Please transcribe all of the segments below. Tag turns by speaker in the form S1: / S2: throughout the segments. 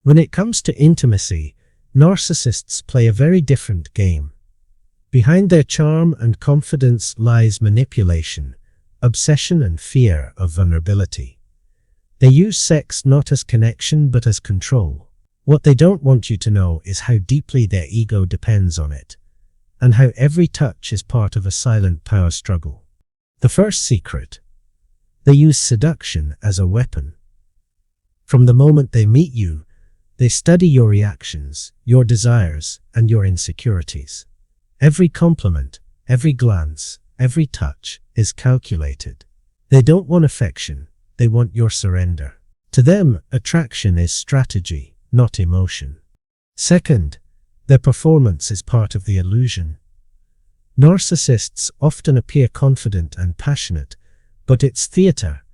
S1: When it comes to intimacy, narcissists play a very different game. Behind their charm and confidence lies manipulation, obsession and fear of vulnerability. They use sex not as connection but as control. What they don't want you to know is how deeply their ego depends on it, and how every touch is part of a silent power struggle. The first secret: they use seduction as a weapon. From the moment they meet you, they study your reactions, your desires, and your insecurities. Every compliment, every glance, every touch is calculated. They don't want affection, they want your surrender. To them, attraction is strategy, not emotion. Second, their performance is part of the illusion. Narcissists often appear confident and passionate, but it's theater.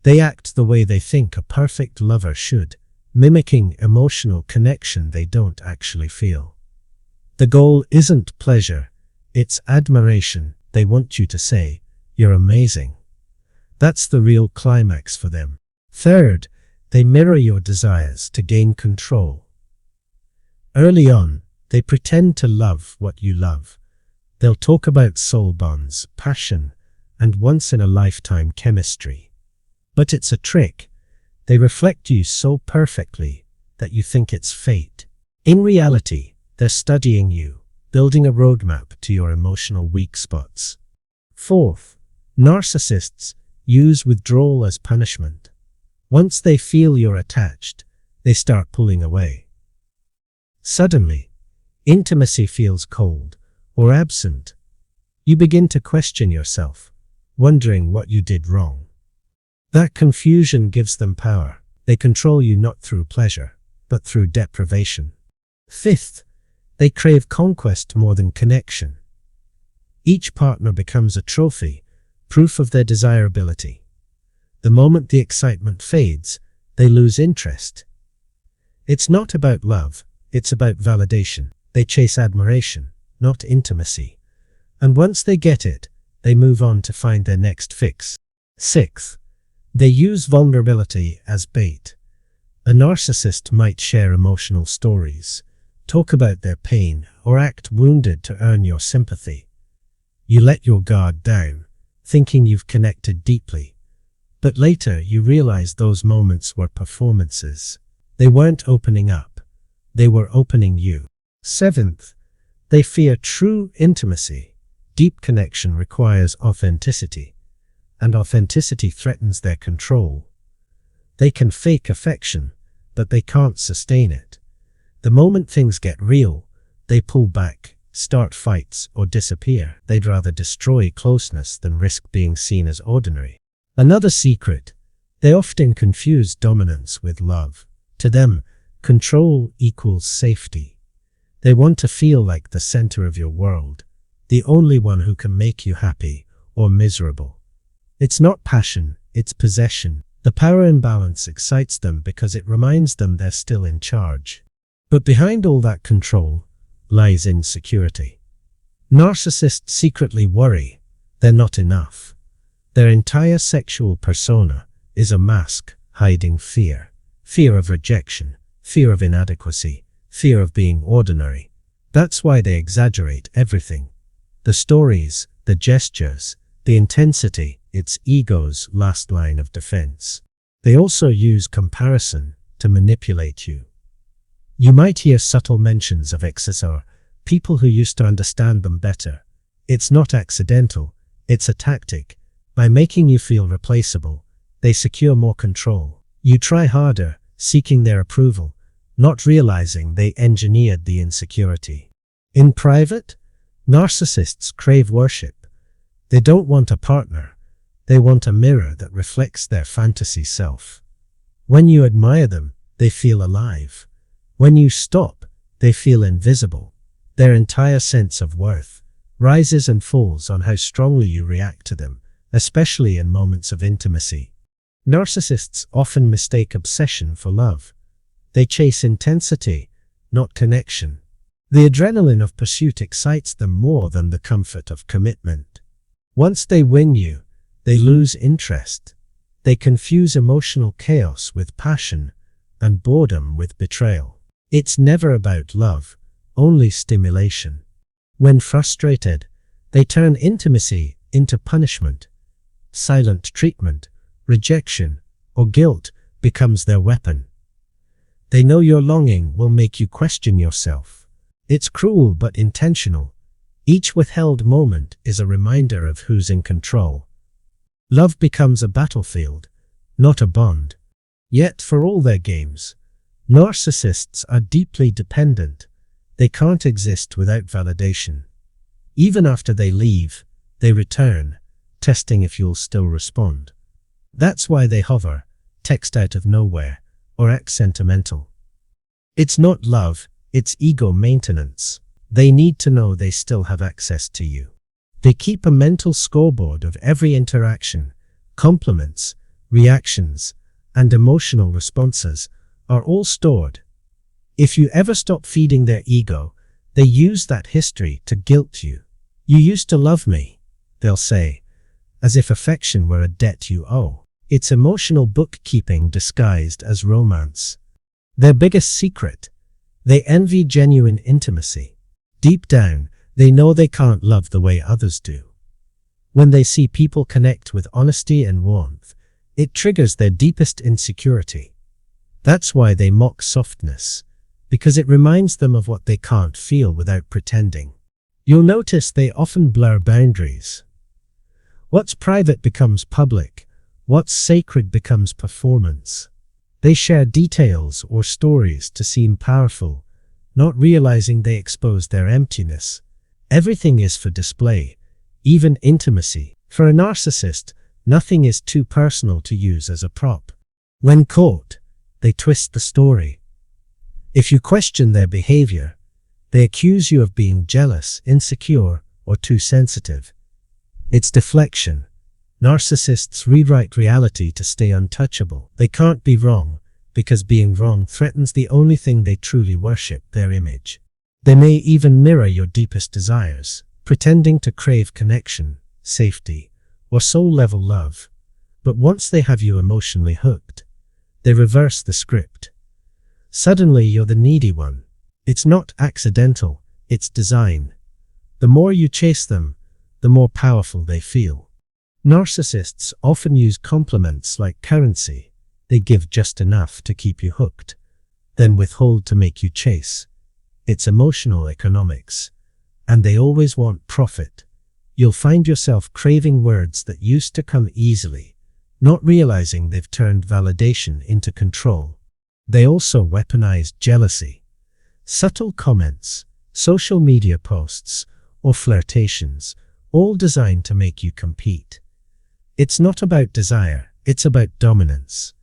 S1: They act the way they think a perfect lover should, mimicking emotional connection they don't actually feel. The goal isn't pleasure, it's admiration. They want you to say, "You're amazing." That's the real climax for them. Third, they mirror your desires to gain control. Early on, they pretend to love what you love. They'll talk about soul bonds, passion, and once-in-a-lifetime chemistry. But it's a trick. They reflect you so perfectly that you think it's fate. In reality, they're studying you, building a roadmap to your emotional weak spots. Fourth, narcissists use withdrawal as punishment. Once they feel you're attached, they start pulling away. Suddenly, intimacy feels cold or absent. You begin to question yourself, wondering what you did wrong. That confusion gives them power. They control you not through pleasure, but through deprivation. Fifth, they crave conquest more than connection. Each partner becomes a trophy, proof of their desirability. The moment the excitement fades, they lose interest. It's not about love, it's about validation. They chase admiration, not intimacy. And once they get it, they move on to find their next fix. Sixth, they use vulnerability as bait. A narcissist might share emotional stories, talk about their pain, or act wounded to earn your sympathy. You let your guard down, thinking you've connected deeply. But later you realize those moments were performances. They weren't opening up, they were opening you. Seventh, they fear true intimacy. Deep connection requires authenticity, and authenticity threatens their control. They can fake affection, but they can't sustain it. The moment things get real, they pull back, start fights, or disappear. They'd rather destroy closeness than risk being seen as ordinary. Another secret: they often confuse dominance with love. To them, control equals safety. They want to feel like the center of your world, the only one who can make you happy or miserable. It's not passion, it's possession. The power imbalance excites them because it reminds them they're still in charge. But behind all that control lies insecurity. Narcissists secretly worry they're not enough. Their entire sexual persona is a mask hiding fear. Fear of rejection, fear of inadequacy, fear of being ordinary. That's why they exaggerate everything. The stories, the gestures, the intensity. It's ego's last line of defense. They also use comparison to manipulate you. You might hear subtle mentions of exes or people who used to understand them better. It's not accidental, it's a tactic. By making you feel replaceable, they secure more control. You try harder, seeking their approval, not realizing they engineered the insecurity. In private, narcissists crave worship. They don't want a partner. They want a mirror that reflects their fantasy self. When you admire them, they feel alive. When you stop, they feel invisible. Their entire sense of worth rises and falls on how strongly you react to them, especially in moments of intimacy. Narcissists often mistake obsession for love. They chase intensity, not connection. The adrenaline of pursuit excites them more than the comfort of commitment. Once they win you, they lose interest. They confuse emotional chaos with passion, and boredom with betrayal. It's never about love, only stimulation. When frustrated, they turn intimacy into punishment. Silent treatment, rejection, or guilt becomes their weapon. They know your longing will make you question yourself. It's cruel but intentional. Each withheld moment is a reminder of who's in control. Love becomes a battlefield, not a bond. Yet, for all their games, narcissists are deeply dependent. They can't exist without validation. Even after they leave, they return, testing if you'll still respond. That's why they hover, text out of nowhere, or act sentimental. It's not love, it's ego maintenance. They need to know they still have access to you. They keep a mental scoreboard of every interaction. Compliments, reactions, and emotional responses are all stored. If you ever stop feeding their ego, they use that history to guilt you. You used to love me, they'll say, as if affection were a debt you owe. It's emotional bookkeeping disguised as romance. Their biggest secret: they envy genuine intimacy. Deep down, they know they can't love the way others do. When they see people connect with honesty and warmth, it triggers their deepest insecurity. That's why they mock softness, because it reminds them of what they can't feel without pretending. You'll notice they often blur boundaries. What's private becomes public. What's sacred becomes performance. They share details or stories to seem powerful, not realizing they expose their emptiness. Everything is for display, even intimacy. For a narcissist, nothing is too personal to use as a prop. When caught, they twist the story. If you question their behavior, they accuse you of being jealous, insecure, or too sensitive. It's deflection. Narcissists rewrite reality to stay untouchable. They can't be wrong, because being wrong threatens the only thing they truly worship, their image. They may even mirror your deepest desires, pretending to crave connection, safety, or soul-level love. But once they have you emotionally hooked, they reverse the script. Suddenly you're the needy one. It's not accidental, it's design. The more you chase them, the more powerful they feel. Narcissists often use compliments like currency. They give just enough to keep you hooked, then withhold to make you chase. It's emotional economics, and they always want profit. You'll find yourself craving words that used to come easily, not realizing they've turned validation into control. They also weaponize jealousy. Subtle comments, social media posts, or flirtations, all designed to make you compete. It's not about desire, it's about dominance.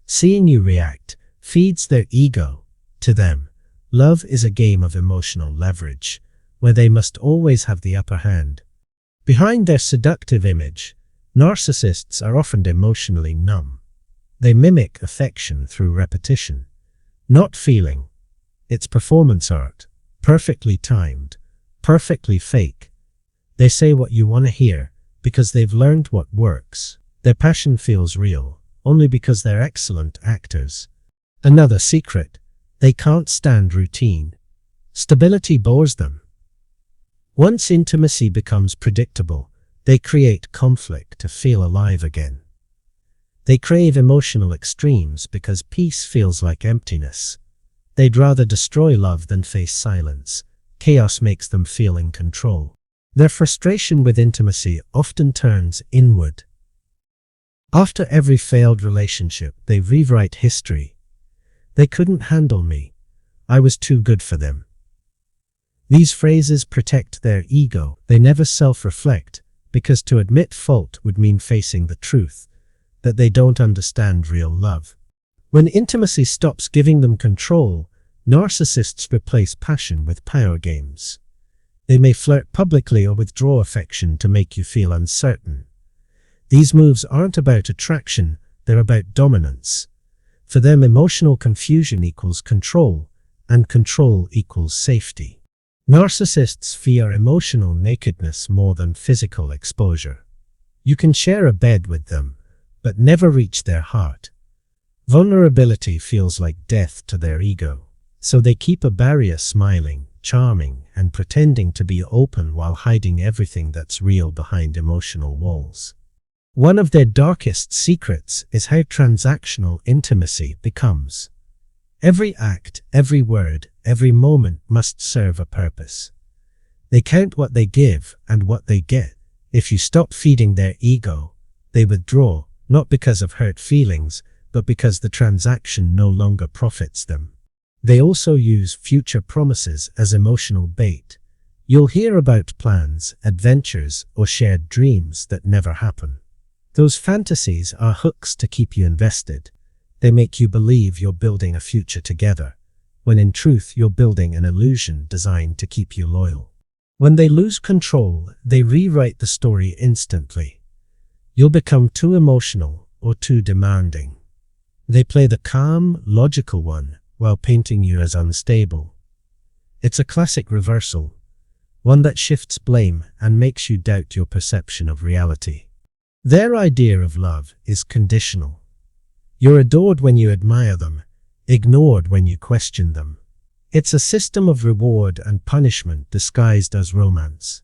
S1: Seeing you react feeds their ego. To them, love is a game of emotional leverage, where they must always have the upper hand. Behind their seductive image, narcissists are often emotionally numb. They mimic affection through repetition, not feeling. It's performance art, perfectly timed, perfectly fake. They say what you want to hear because they've learned what works. Their passion feels real, only because they're excellent actors. Another secret: they can't stand routine. Stability bores them. Once intimacy becomes predictable, they create conflict to feel alive again. They crave emotional extremes because peace feels like emptiness. They'd rather destroy love than face silence. Chaos makes them feel in control. Their frustration with intimacy often turns inward. After every failed relationship, they rewrite history. They couldn't handle me. I was too good for them. These phrases protect their ego. They never self-reflect, because to admit fault would mean facing the truth, that they don't understand real love. When intimacy stops giving them control, narcissists replace passion with power games. They may flirt publicly or withdraw affection to make you feel uncertain. These moves aren't about attraction, they're about dominance. For them, emotional confusion equals control, and control equals safety. Narcissists fear emotional nakedness more than physical exposure. You can share a bed with them, but never reach their heart. Vulnerability feels like death to their ego, so they keep a barrier, smiling, charming, and pretending to be open while hiding everything that's real behind emotional walls. One of their darkest secrets is how transactional intimacy becomes. Every act, every word, every moment must serve a purpose. They count what they give and what they get. If you stop feeding their ego, they withdraw, not because of hurt feelings, but because the transaction no longer profits them. They also use future promises as emotional bait. You'll hear about plans, adventures, or shared dreams that never happen. Those fantasies are hooks to keep you invested. They make you believe you're building a future together, when in truth you're building an illusion designed to keep you loyal. When they lose control, they rewrite the story instantly. You'll become too emotional or too demanding. They play the calm, logical one while painting you as unstable. It's a classic reversal, one that shifts blame and makes you doubt your perception of reality. Their idea of love is conditional. You're adored when you admire them, ignored when you question them. It's a system of reward and punishment disguised as romance.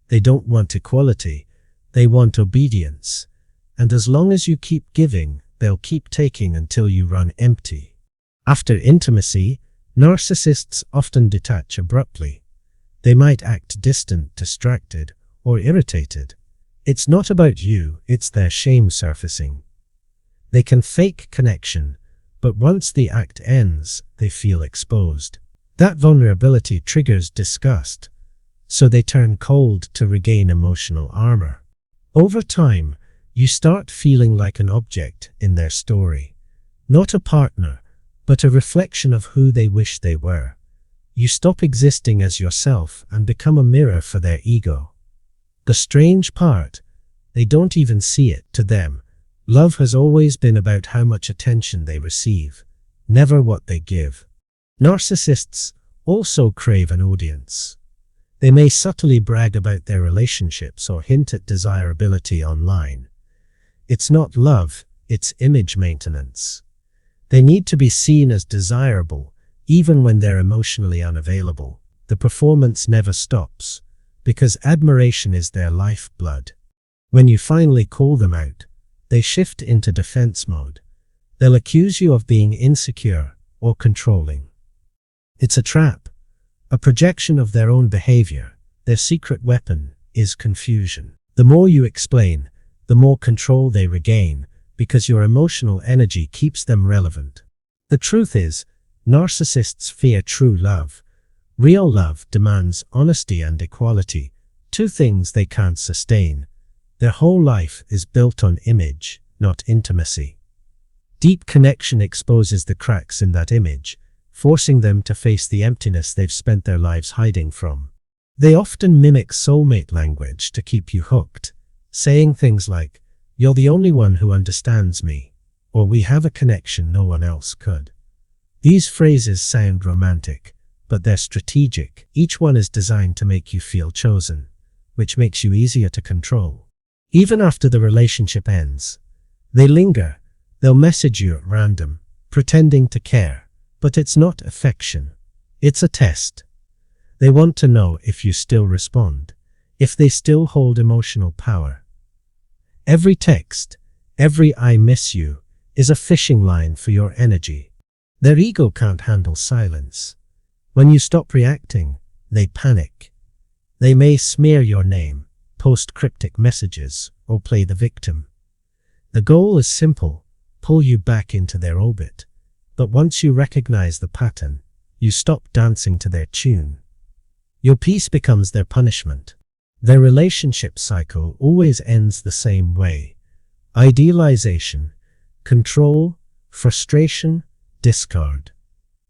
S1: They don't want equality, they want obedience. And as long as you keep giving, they'll keep taking until you run empty. After intimacy, narcissists often detach abruptly. They might act distant, distracted, or irritated. It's not about you, it's their shame surfacing. They can fake connection, but once the act ends, they feel exposed. That vulnerability triggers disgust, so they turn cold to regain emotional armor. Over time, you start feeling like an object in their story, not a partner, but a reflection of who they wish they were. You stop existing as yourself and become a mirror for their ego. The strange part, they don't even see it. To them, love has always been about how much attention they receive, never what they give. Narcissists also crave an audience. They may subtly brag about their relationships or hint at desirability online. It's not love, it's image maintenance. They need to be seen as desirable, even when they're emotionally unavailable. The performance never stops, because admiration is their lifeblood. When you finally call them out, they shift into defense mode. They'll accuse you of being insecure or controlling. It's a trap, a projection of their own behavior. Their secret weapon is confusion. The more you explain, the more control they regain, because your emotional energy keeps them relevant. The truth is, narcissists fear true love. Real love demands honesty and equality, two things they can't sustain. Their whole life is built on image, not intimacy. Deep connection exposes the cracks in that image, forcing them to face the emptiness they've spent their lives hiding from. They often mimic soulmate language to keep you hooked, saying things like, "You're the only one who understands me," or "We have a connection no one else could." These phrases sound romantic, but they're strategic. Each one is designed to make you feel chosen, which makes you easier to control. Even after the relationship ends, they linger. They'll message you at random, pretending to care, but it's not affection. It's a test. They want to know if you still respond, if they still hold emotional power. Every text, every "I miss you," is a fishing line for your energy. Their ego can't handle silence. When you stop reacting, they panic. They may smear your name, post cryptic messages, or play the victim. The goal is simple: pull you back into their orbit. But once you recognize the pattern, you stop dancing to their tune. Your peace becomes their punishment. Their relationship cycle always ends the same way: idealization, control, frustration, discard.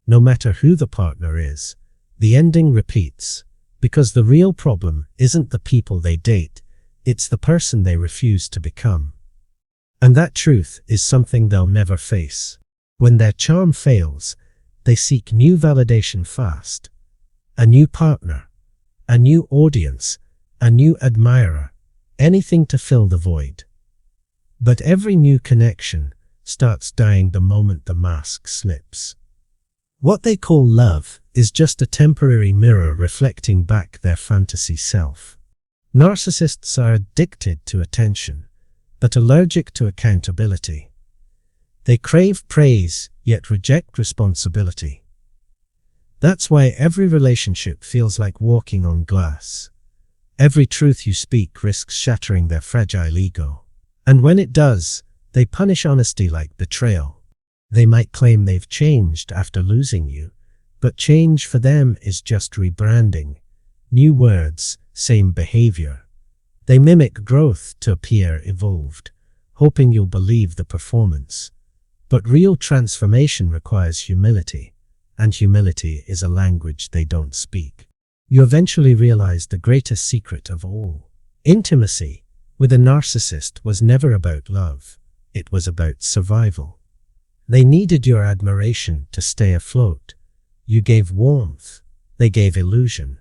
S1: No matter who the partner is, the ending repeats, because the real problem isn't the people they date, it's the person they refuse to become. And that truth is something they'll never face. When their charm fails, they seek new validation fast. A new partner, a new audience, a new admirer, anything to fill the void. But every new connection starts dying the moment the mask slips. What they call love is just a temporary mirror reflecting back their fantasy self. Narcissists are addicted to attention, but allergic to accountability. They crave praise, yet reject responsibility. That's why every relationship feels like walking on glass. Every truth you speak risks shattering their fragile ego. And when it does, they punish honesty like betrayal. They might claim they've changed after losing you, but change for them is just rebranding. New words, same behavior. They mimic growth to appear evolved, hoping you'll believe the performance. But real transformation requires humility, and humility is a language they don't speak. You eventually realize the greatest secret of all. Intimacy with a narcissist was never about love. It was about survival. They needed your admiration to stay afloat. You gave warmth. They gave illusion.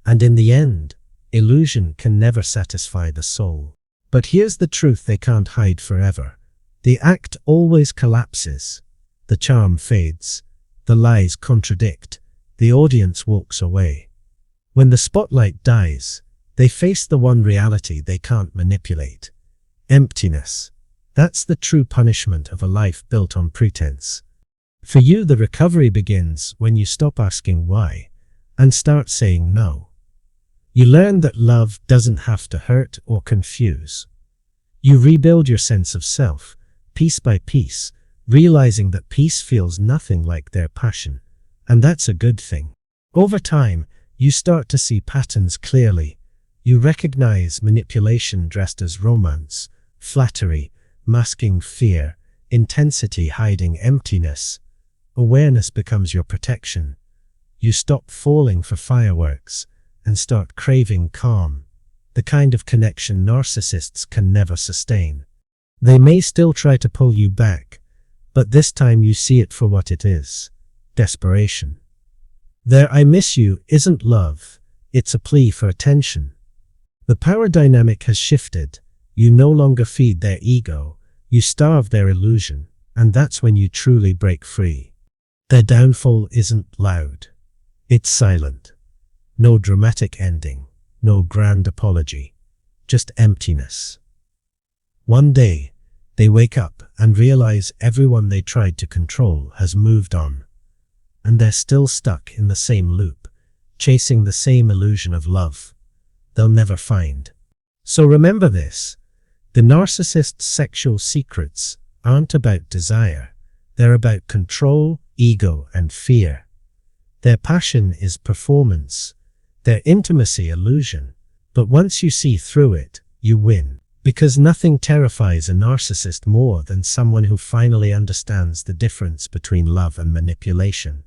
S1: And in the end, illusion can never satisfy the soul. But here's the truth they can't hide forever. The act always collapses. The charm fades. The lies contradict. The audience walks away. When the spotlight dies, they face the one reality they can't manipulate. Emptiness. That's the true punishment of a life built on pretense. For you, the recovery begins when you stop asking why and start saying no. You learn that love doesn't have to hurt or confuse. You rebuild your sense of self, piece by piece, realizing that peace feels nothing like their passion. And that's a good thing. Over time, you start to see patterns clearly. You recognize manipulation dressed as romance, flattery, masking fear, intensity hiding emptiness. Awareness becomes your protection. You stop falling for fireworks and start craving calm, the kind of connection narcissists can never sustain. They may still try to pull you back, but this time you see it for what it is: desperation. Their "I miss you" isn't love, it's a plea for attention. The power dynamic has shifted. You no longer feed their ego, you starve their illusion, and that's when you truly break free. Their downfall isn't loud. It's silent. No dramatic ending, no grand apology, just emptiness. One day, they wake up and realize everyone they tried to control has moved on. And they're still stuck in the same loop, chasing the same illusion of love they'll never find. So remember this: the narcissist's sexual secrets aren't about desire. They're about control, ego, and fear. Their passion is performance, their intimacy illusion. But once you see through it, you win. Because nothing terrifies a narcissist more than someone who finally understands the difference between love and manipulation.